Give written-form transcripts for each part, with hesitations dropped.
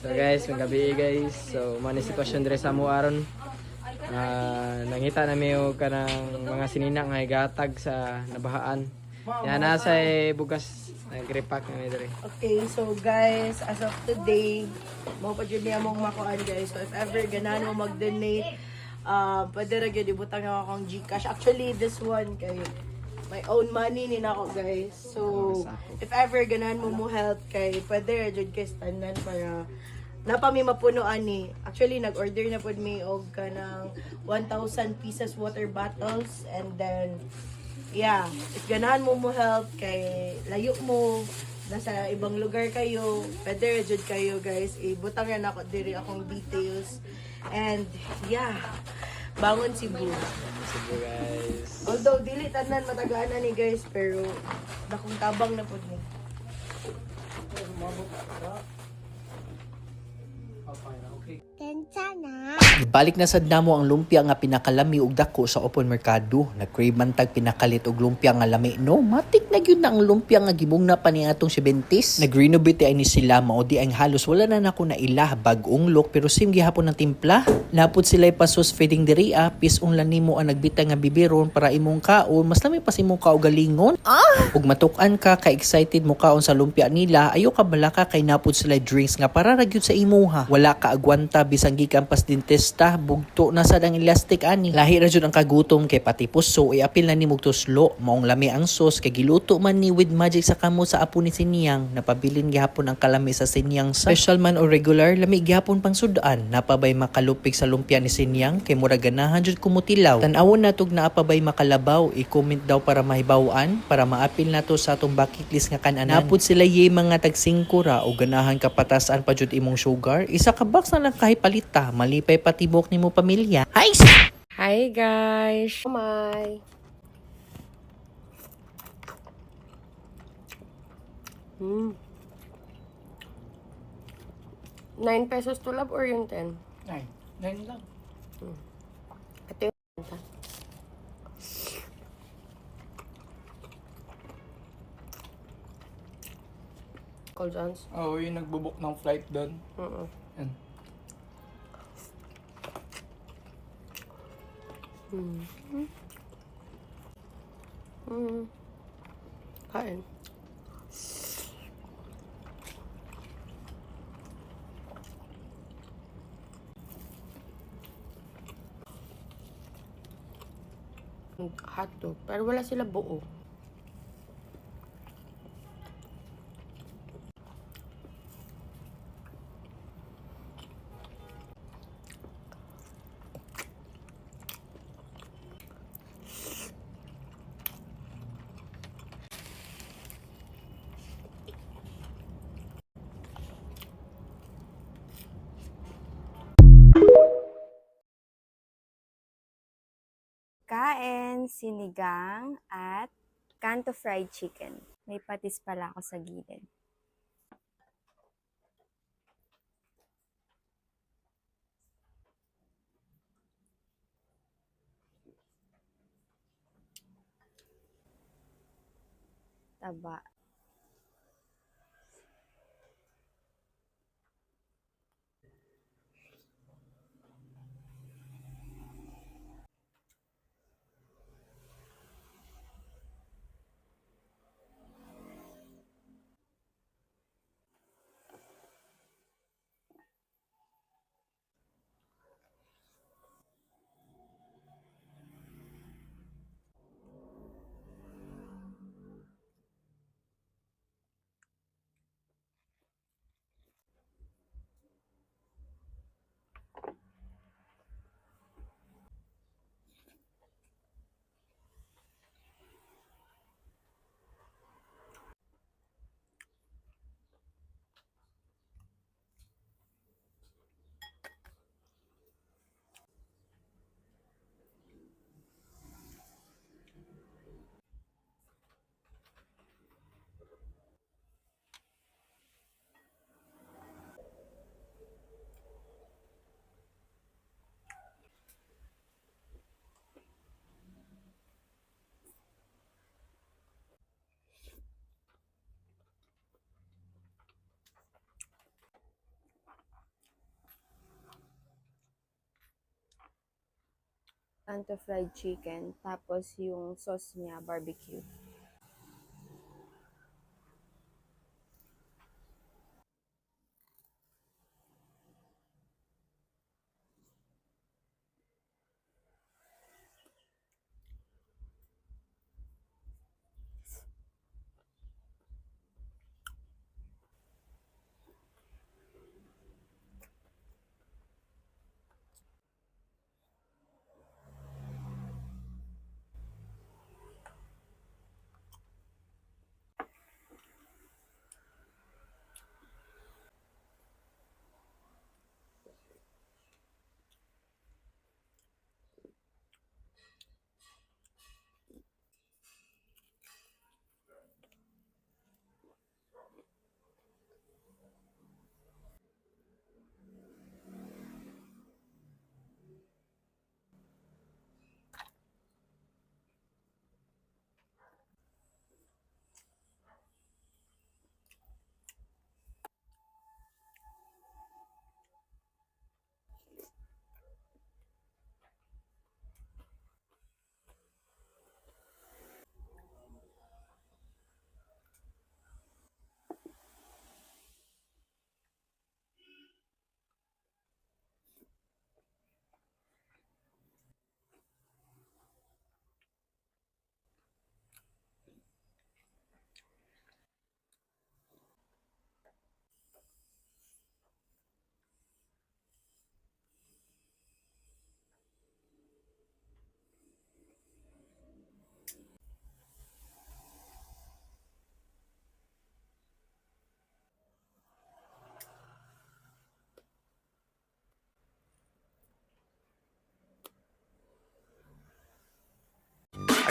So guys, kung gabi guys, so mani sitwasyon dire sa mo aron. Nangita na miyo kanang mga sinina nga igatag sa nabahaan. Yan nasa bugas nagrepack na dire. Okay, so guys, as of today, mo pa jud niya mong makuan guys. So if ever ganahan mo mag-donate, pwede ra gyud ibutang ako akong GCash. Actually, this one kay my own money ni nako guys. So if ever ganahan mo help kay pwede ra jud kay tanan para napami mapunuan ni. Actually, nag-order na pod mi og kanang 1,000 pieces water bottles and then yeah, if ganahan mo help kay layo mo nasa ibang lugar kayo, pwede jud kayo guys. Ibutang na ako diri akong details. And yeah, bangon Cebu. Sige guys. Although dili tanan matagaan na ni guys, pero dakong tabang na pod ni. Balik na sad namo ang lumpia nga pinakalami og dako sa open merkado. Nag-crave man tag pinakalit og lumpia nga lami. No, matik na gyud na ang lumpia nga gimugna pa ni atong 70s. Nag-renovate ay ni sila mao di ang halos wala na nako na ila bag-ong look pero sim gihapon ng timpla. Napud sila pasos feeding diri pisong lan nimo ang nagbitay nga bibiron para imong kaon. Mas lami pa imong kaugalingon. Ug matuk-an ka excited mo kaon sa lumpia nila, ayo ka balaka kay napud sila drinks nga para ra gyud sa imuha. Wala ka agwanta bisang gikan pas dentista, bugto na sad ang elastic ani. Lahi ra jud ang kagutom kay pati puso iapil na ni tuslo. Maong lami ang sauce kay giluto man ni with magic sa kamo sa apo ni Sinyang. Napabilin gihapon ang kalami sa Sinyang sa special man o regular, lami gihapon pang sudan. Napabay makalupig sa lumpia ni Sinyang kay mura ganahan jud kumutilaw. Tan-awon natog na apabay makalabaw, i-comment daw para mahibaw-an para maapil nato sa atong bucket list nga kan-anan. Napud sila ye mga tag 5 ra o ganahan kapatasan pa jud imong sugar. Isa ka box na lang kahit palita, malipay patibok nimo pamilya. Hi guys. My 9 pesos tulab or yung 10? 9 lang. Ito yung Cold John's. Oh, yung nagbubuk ng flight doon. Yan. Kain. Hotdog. Pero wala sila buo. Kain, sinigang, at kanto fried chicken. May patis pala ako sa gilid. Taba. Kanto fried chicken, tapos yung sauce niya, barbecue.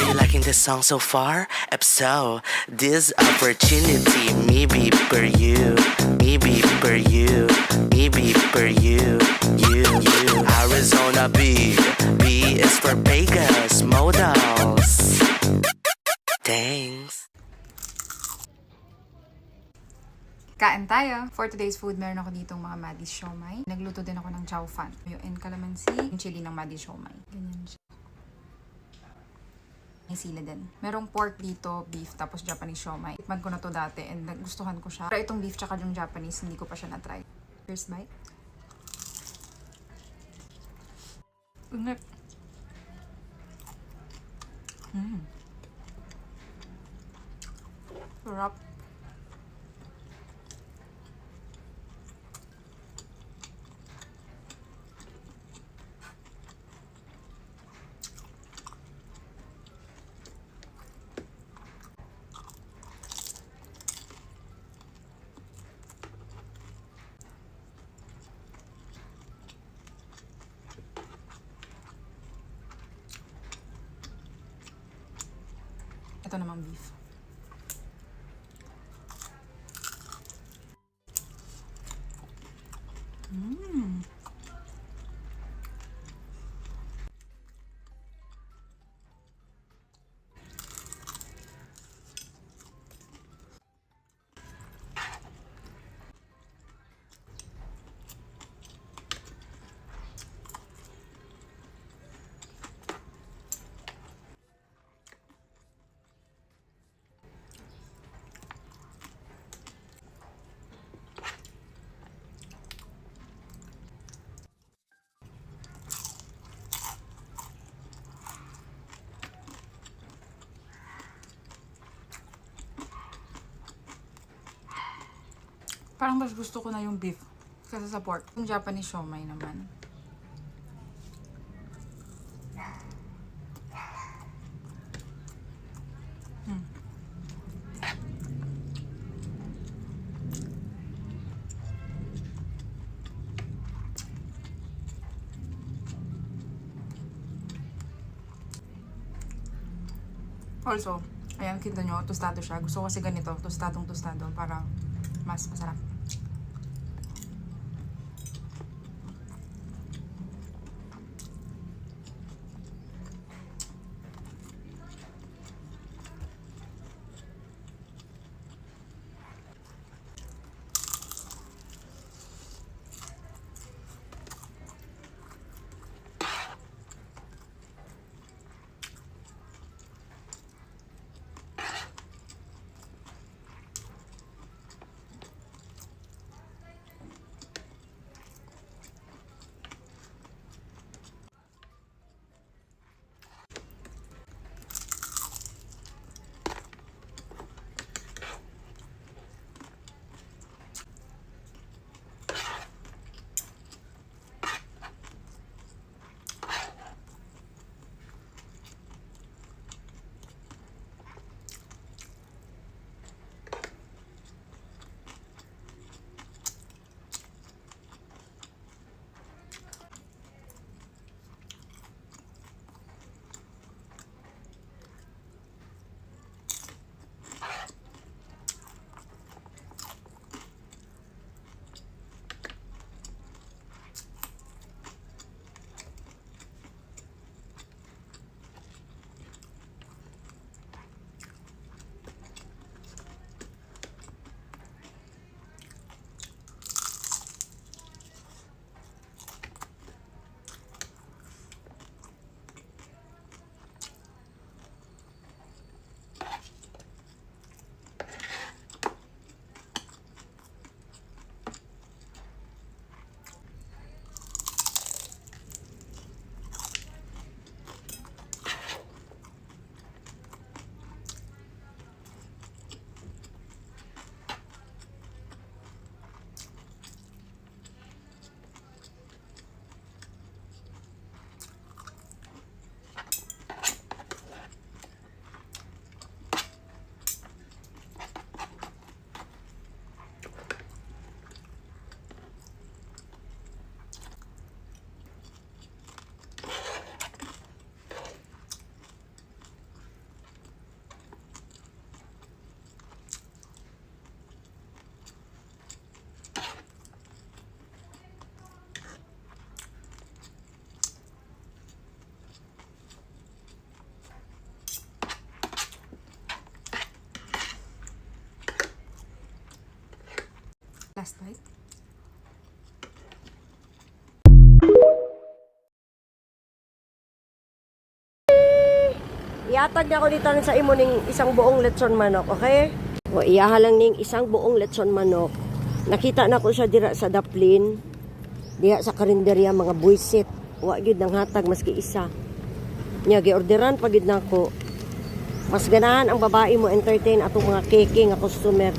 Are you liking this song so far? If so, this opportunity maybe for you, maybe for you, maybe for you, you. Arizona B, B is for Vegas models. Thanks. Kain tayo! For today's food, meron ako ditong mga Maddie's siomai. Nagluto din ako ng chow fan. Yung calamansi, yung chili ng Maddie's siomai. Ganyan siya. May sila din. Merong pork dito, beef, tapos Japanese siomai. Tikman ko na to dati and nagustuhan ko siya. Pero itong beef tsaka yung Japanese, hindi ko pa siya na-try. First bite. Unat. Sarap. Ito namang beef. Parang mas gusto ko na yung beef kaysa sa pork. Yung Japanese siomai naman. Also, ayan, kita nyo, tostado siya. Gusto ko kasi ganito, tostadong-tostado para mas masarap. last bite. Iatag na ako dito sa imo ning isang buong lechon manok, okay? O iyahalang ning isang buong lechon manok. Nakita na ko siya dira sa Daplin. Diha sa karinderya mga buisit. Wa gyud nang hatag maski isa. Nya giorderan pa gyud nako. Mas ganahan ang babae mo entertain atong mga keke nga customer.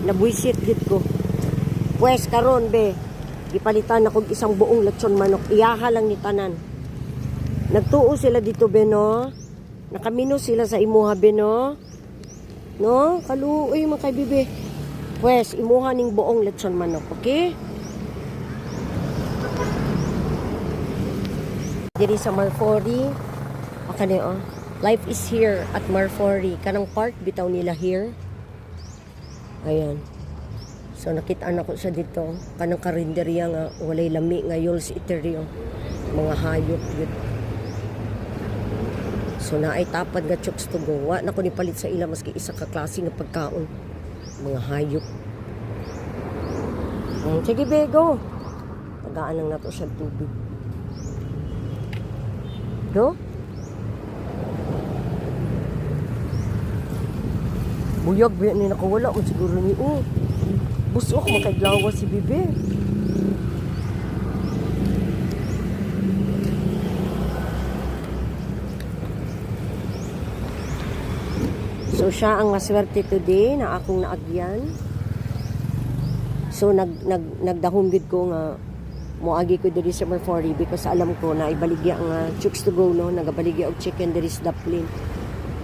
Na buisit gyud ko. Pwes karon be, gipalitan ako og isang buong lechon manok. Iyahalang ni tanan. Nagtuo sila dito be no. Nakamino sila sa imuha be no. No, kaluoy mga kay bibi. Pues imuha ning buong lechon manok, okay? Diri sa Marfori. Okay oh. Life is here at Marfori. Kanang park bitaw nila here. Ayan. So nakita na ko sa dito. Kanang karinderya nga walay lami nga Yules Eatery. Mga hayop yun. So naay tapad nga chooks to go. Wa na ko ni palit sa ila maski isa ka klase nga pagkaon. Mga hayop. Sige be, go. Tagaan lang nato siya tubig. Go. Buyag ba ni nakawala mo siguro ni busok makaglawa si Bibi. So siya ang maswerte today na akong naagyan. So nagdahom gid ko nga moagi ko diri sa Marfori because alam ko na ibaligya nga chooks to go no, nagabaligya og chicken diri sa Daplin.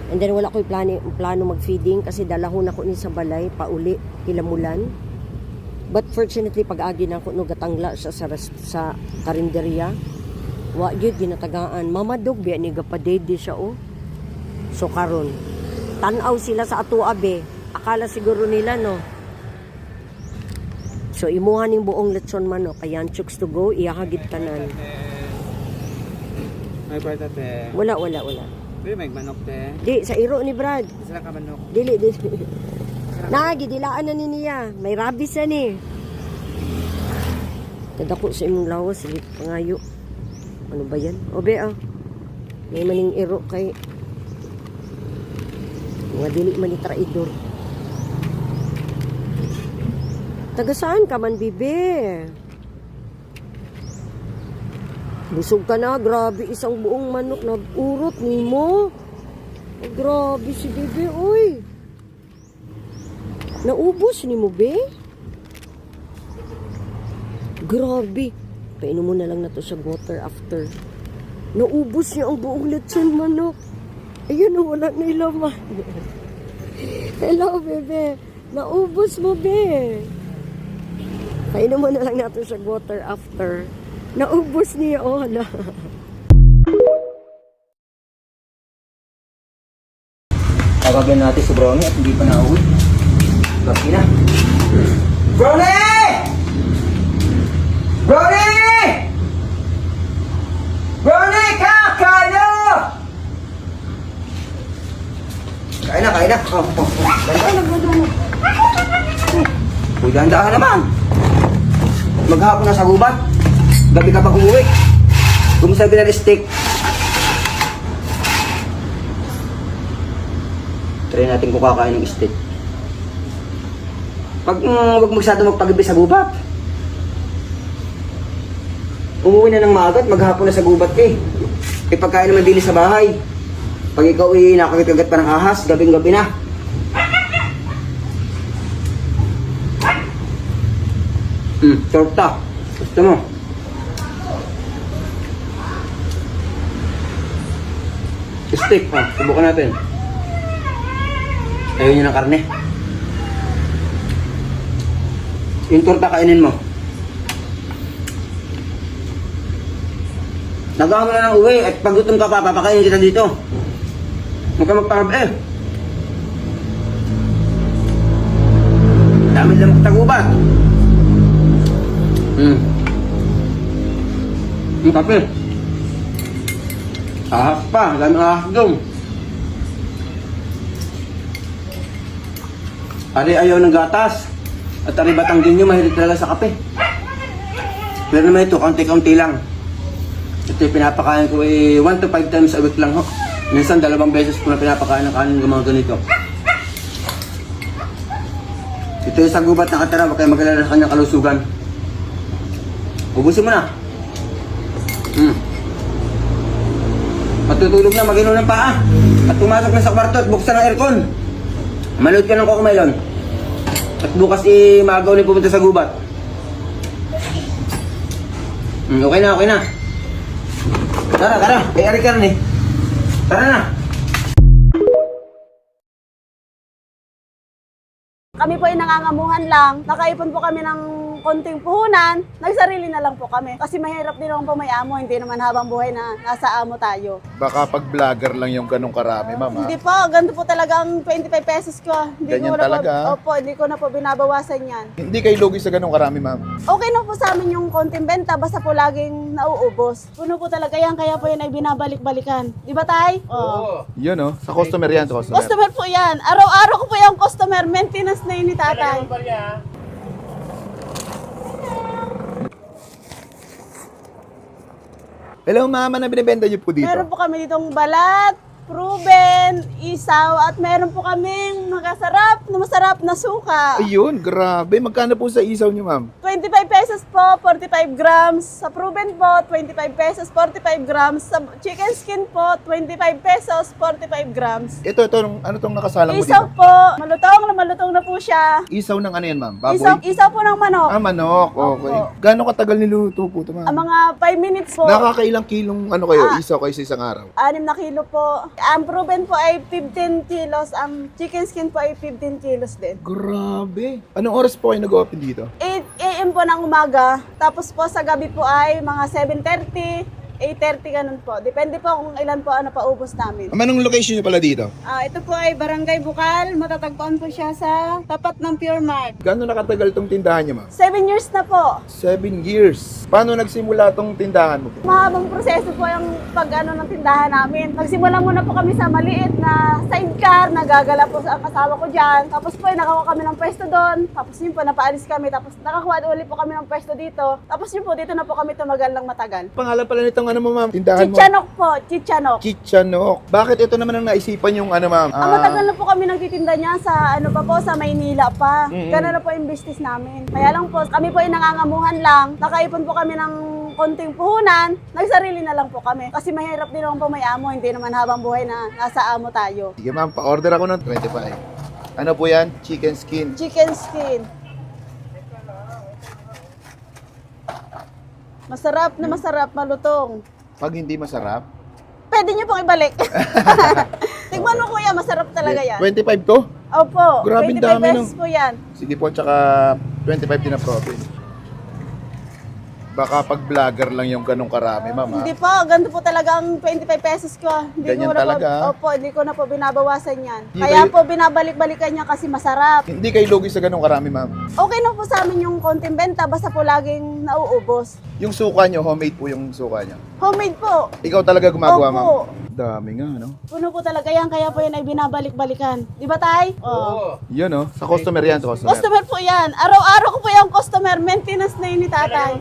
And then wala ko plano mag-feeding kasi dalahon ako ni sa balay pauli Kilamulan. But fortunately pag-agi na ako no gatangla siya sa karinderya. Wa gyud ginatagaan. Mamadog biya ni gapadede siya oh. So karon tanaw sila sa ato abe. Akala siguro nila no. So imuha ning buong lechon manok ayan chooks to go iyahagid tanan. May kwarta te. Wala. Pero may manok te. Di sa iro ni Brad. Sila ka manok. Dili. Nagi dilaan na ni niya. May rabies na ni. Tadako sa imong lawas sige pangayo. Ano ba yan? Obe ah. May maning iro kay mga dili man ni traidor. Taga saan ka man, bibi? Busog ka na, grabe, isang buong manok na urot ni mo. Oh, grabe si bibi, uy. Naubos ni mo, be? Grabe. Painom mo na lang na to sa water after. Naubos niya ang buong lechon manok. Ayun, wala na ilaman. Hello, bebe. Naubos mo, be. Painom mo na lang natin sa water after. Naubos niya, oh, hala. Tawagin natin si Brownie at hindi pa nauwi. Bakit na? Brownie! Brownie! Brownie! Kakayo! Kain na. Uy, dahan-dahan naman. Maghapon na sa gubat. Gabi ka pa umuwi. Kumusta binal steak? Try natin kung kakain ng steak. Wag magsado magpagabi sa gubat. Umuwi na ng maaga at maghapon na sa gubat eh. Pagkain naman dili sa bahay. Pag ikaw nakakagat pa ng ahas, gabing-gabi na. Torta. Gusto mo? Steak, ha? Subukan natin. Ayaw niyo ng karne. Yung torta kainin mo. Nagawa mo na ng uwi at pag gutom ka pa, papakainin kita dito. Huwag ka magparab eh. Dami lang magtagubat. Yung kape. Ahas pa, dami ahas doon. Ari ayaw ng gatas. At ari batang din nyo, mahilig talaga sa kape. Pero naman ito, kaunti-kaunti lang. Ito yung pinapakain ko 1 to 5 times a week lang ho. Minsan 2 beses ko na pinapakain ng kanin ng mga ganito. Ito yung sa gubat na katara, huwag kayo mag-alala sa kanyang kalusugan. Ubusin mo na. Matutulog na, mag-inom ng paa. At pumasok na sa kwarto at buksan ang aircon. Manood ka ng Cocomelon. At bukas maagaw na pupunta sa gubat. Okay na, okay na. Tara, tara. Kay Ari ka rin eh. Tara na. Kami po ay nangangamuhan lang. Nakaipon po kami ng konting puhunan. Nagsarili na lang po kami. Kasi mahirap din naman po may amo. Hindi naman habang buhay na nasa amo tayo. Baka pag vlogger lang yung ganong karami, ma'am. Hindi po. Ganito po talagang 25 pesos ko. Hindi Ganyan ko na talaga? Po, opo, hindi ko na po binabawasan yan. Hindi kayo lugi sa ganong karami, ma'am. Okay na po sa amin yung konting benta. Basta po laging nauubos. Puno po talaga yan. Kaya po yan ay binabalik-balikan. Di ba tay? Oo. Yun, oh. Sa customer yan, sa customer. Customer po yan. Araw-araw ko po yung customer. Maintenance na yun ni tatay. Hello, ma'am. Ano binibenta niyo po dito? Meron po kami ditong balat, proven, isaw, at meron po kaming masarap na suka. Ayun, grabe. Magkano po sa isaw niyo, ma'am? 25 pesos po, 45 grams. Sa proven po, 25 pesos, 45 grams. Sa chicken skin po, 25 pesos, 45 grams. Ito, ano tong nakasalang mo Isaw dito? po, malutong na po siya. Isaw ng ano yan, ma'am? Baboy? Isaw po ng manok. Ah, manok. Okay. Opo. Gano'ng katagal niluto po ito, ma'am? Ang mga 5 minutes po. Nakakailang kilong ano kayo, isaw kayo sa isang araw? 6 na kilo po. Ang proven po ay 15 kilos. Ang chicken skin po ay 15 kilos din. Grabe. Anong oras po kayo nag-open dito? 8 a.m. po ng umaga. Tapos po sa gabi po ay mga 7:30, 8:30 ganun po. Depende po kung ilan po ano paubos namin. Anong location niyo pala dito? Ito po ay Barangay Bukal. Matatagpuan po siya sa tapat ng Pure Mart. Gano'n nakatagal tong tindahan niyo, ma'am? 7 years na po. 7 years. Paano nagsimula tong tindahan mo po? Mahabang proseso po yung pag-ano ng tindahan namin. Nagsimula muna po kami sa maliit na sidecar, nagagala po sa asawa ko dyan. Tapos po nakakuha kami ng pwesto doon. Tapos yun po, napaalis kami. Tapos nakakuha ulit po kami ng pwesto dito. Tapos yun po, dito na po kami tumagal ng matagal. Pangalan pala nitong ano mo, ma'am? Tindahan mo? Chichanok po, Chichanok. Chichanok. Bakit ito naman ang naisipan yung ano, ma'am? Matagal na po kami nagtitinda niya sa ano pa po, sa Maynila pa. Ganun na po yung business namin. Kaya lang po, kami po ay nangangamuhan lang. Nakaipon po kami ng konting puhunan. Nagsarili na lang po kami. Kasi mahirap din naman po may amo. Hindi naman habang buhay na nasa amo tayo. Sige, ma'am. Pa-order ako ng 25. Ano po yan? Chicken skin. Chicken skin. Masarap na masarap, malutong. Pag hindi masarap, Pwede niyo pong ibalik. Tignan mo kuya, masarap talaga yan. 25 to? Opo, Grabe, 25 dami pesos po yan. Sige po, tsaka 25 din na protein. Baka pag vlogger lang yung ganong karami, ma'am. Hindi po, ganito po talaga ang 25 pesos ko. Hindi Ganyan ko na talaga? Po, opo, hindi ko na po binabawasan yan. Hindi Kaya kayo- po binabalik-balikan niya kasi masarap. Hindi kayo lugi sa ganong karami, ma'am. Okay na po sa amin yung konting benta, basta po laging nauubos. Yung suka nyo, homemade po yung suka nyo. Homemade po. Ikaw talaga gumagawa, Opo. ma'am. Dami nga, no? Puno po talaga yan, kaya po yan ay binabalik-balikan. Di ba tay? Oo. Yun, no? Sa customer yan, sa customer. Customer po yan. Araw-araw ko po yung customer. Maintenance na yun ni tatay.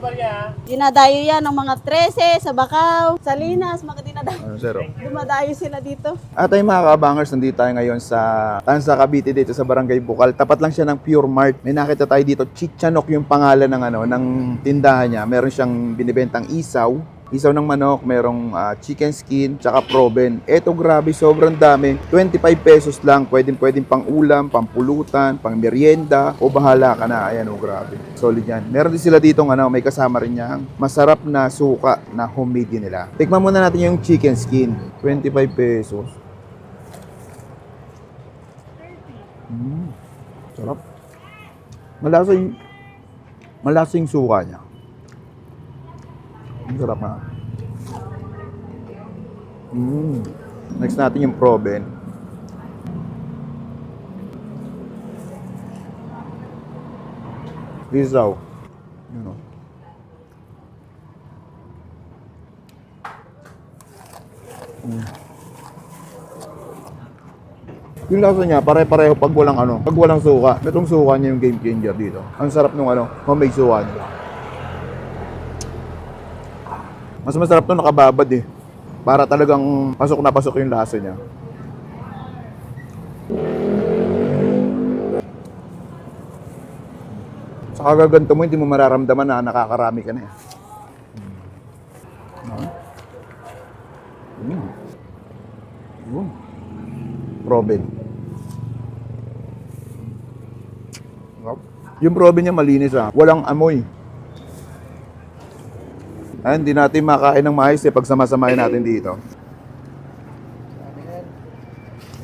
Dinadayo yan ng mga 13, sa Bacau, sa Linas, mga dinadayo. Ano, zero? Dumadayo sila dito. At ay mga kabangers, nandito tayo ngayon sa Tansa, Cavite dito sa Barangay Bukal. Tapat lang siya ng Pure Mart. May nakita tayo dito, Chichanok yung pangalan ng ng tindahan niya. Meron siyang binibentang isaw ng manok, merong chicken skin, tsaka proven. Eto grabe, sobrang dami. 25 pesos lang, pwedeng pang ulam, pang pulutan, pang merienda, o bahala ka na. Ayan, grabe. Solid yan. Meron din sila dito may kasama rin niyang masarap na suka na homemade din nila. Tikman muna natin yung chicken skin. 25 pesos. Sarap. Malasa yung suka niya. Ang sarap nga. Next natin yung proven. Isaw. Yun o. Yung lasa niya, pare-pareho pag walang pag walang suka. Itong suka niya yung game changer dito. Ang sarap nung homemade suka niya. Mas masarap to nakababad eh. Para talagang pasok na pasok yung lasa niya. Sa kagaganto mo, hindi mo mararamdaman na nakakarami ka na eh. Proben. Yung proben niya malinis walang amoy. Ay, hindi natin makain ng maayos pag samasamahin natin dito.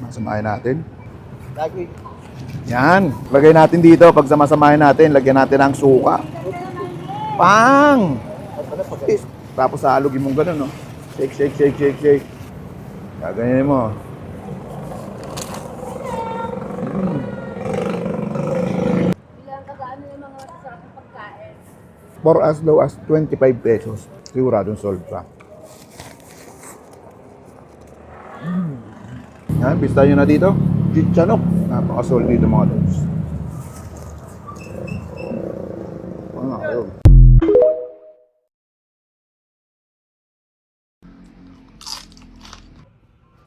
Masamahin natin. Yan. Lagay natin dito pag samasamahin natin. Lagyan natin ng suka. Pang! Tapos halugin mong ganun, no? Shake, shake, shake, shake, shake. Gaganyan mo. For as low as 25 pesos. Siguradong solve ka. Yan, pista nyo na dito. Chichanok. Napaka-solve dito mga tops.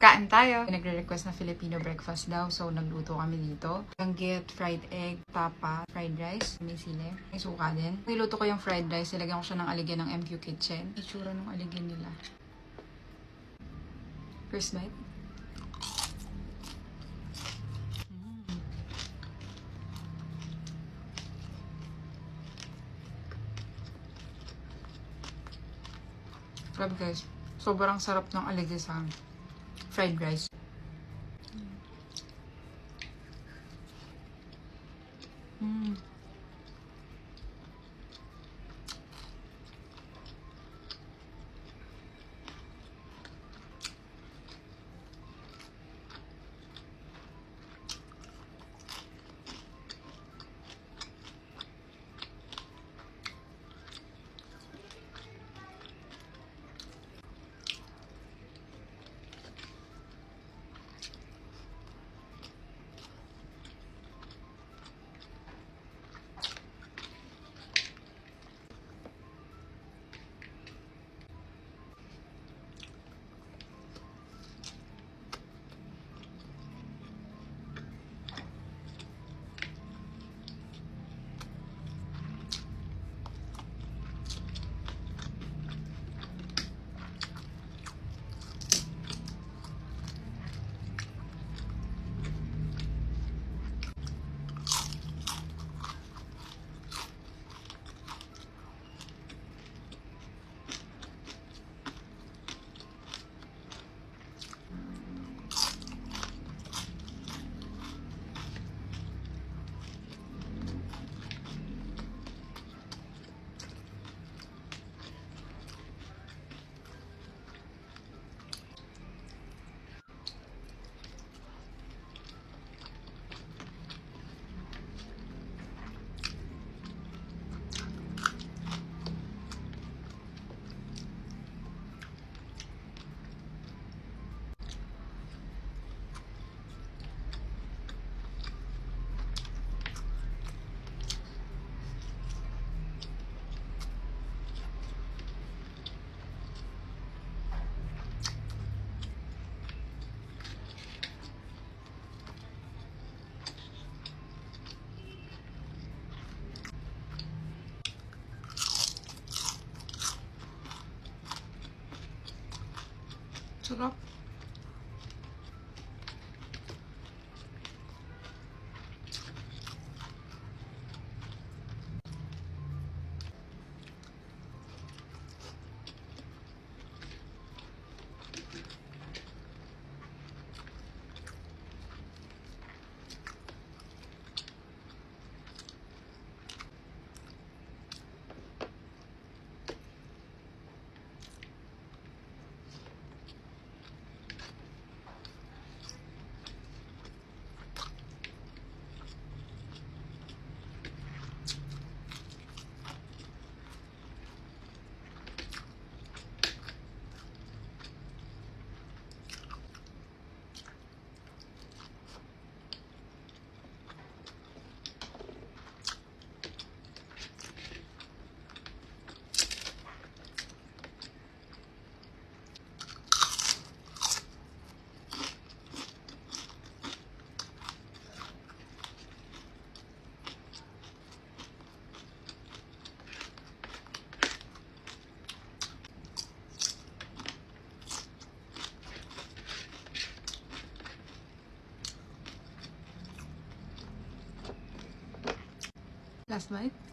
Kain tayo. Nagre-request na Filipino breakfast daw. So, nagluto kami dito. Ganggit, fried egg, tapa, fried rice, may sili, may suka din. Niluto ko yung fried rice. Nilagyan ko siya ng aligyan ng MQ Kitchen. Itsura ng aligyan nila. First bite. Grabe guys. Sobrang sarap ng aligyan sa fried rice. Sarap. Last bite?